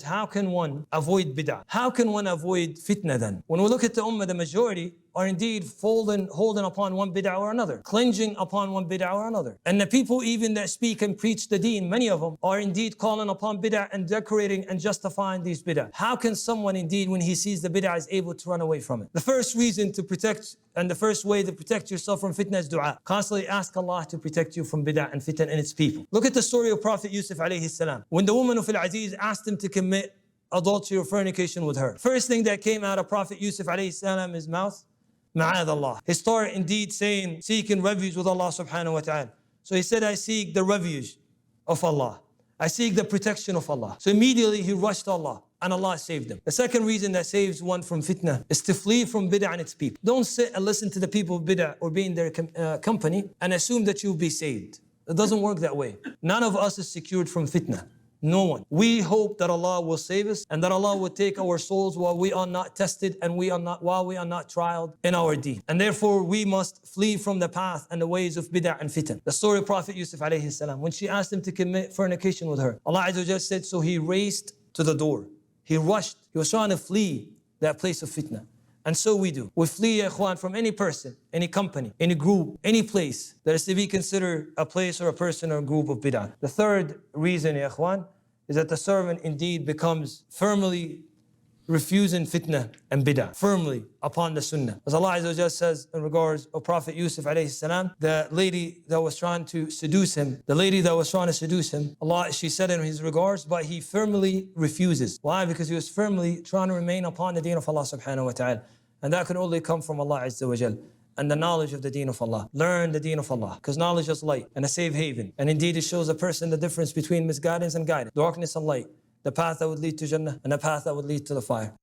How can one avoid bid'ah? How can one avoid fitna then? When we look at the ummah, the majority are indeed holding upon one bid'ah or another, clinging upon one bid'ah or another. And the people even that speak and preach the deen, many of them are indeed calling upon bid'ah and decorating and justifying these bid'ah. How can someone indeed, when he sees the bid'ah, is able to run away from it? The first reason to protect and the first way to protect yourself from fitna is dua. Constantly ask Allah to protect you from bid'ah and fitna and its people. Look at the story of Prophet Yusuf alayhi salam. When the woman of Al-Aziz asked him to commit adultery or fornication with her, first thing that came out of Prophet Yusuf alayhi salam's mouth, ma'ad Allah. He started indeed saying, seeking refuge with Allah subhanahu wa ta'ala. So he said, I seek the refuge of Allah. I seek the protection of Allah. So immediately he rushed to Allah and Allah saved him. The second reason that saves one from fitna is to flee from bid'ah and its people. Don't sit and listen to the people of bid'ah or be in their company and assume that you'll be saved. It doesn't work that way. None of us is secured from fitna. No one. We hope that Allah will save us and that Allah will take our souls while we are not tested and while we are not trialed in our deen. And therefore we must flee from the path and the ways of bid'ah and fitan. The story of Prophet Yusuf alayhi salam, when she asked him to commit fornication with her, Allah Azza wa Jalla said, so he raced to the door. He rushed. He was trying to flee that place of fitna. And so we do. We flee, ya ikhwan, from any person, any company, any group, any place that is to be considered a place or a person or a group of bid'ah. The third reason, ya ikhwan, is that the servant indeed becomes firmly refusing fitna and bid'ah, firmly upon the sunnah. As Allah Azza wa Jalla says in regards of Prophet Yusuf alayhi salam, the lady that was trying to seduce him, Allah, she said in his regards, but he firmly refuses. Why? Because he was firmly trying to remain upon the deen of Allah subhanahu wa ta'ala. And that can only come from Allah Azza wa Jalla and the knowledge of the deen of Allah. Learn the deen of Allah, because knowledge is light and a safe haven. And indeed it shows a person the difference between misguidance and guidance, darkness and light, the path that would lead to Jannah and the path that would lead to the fire.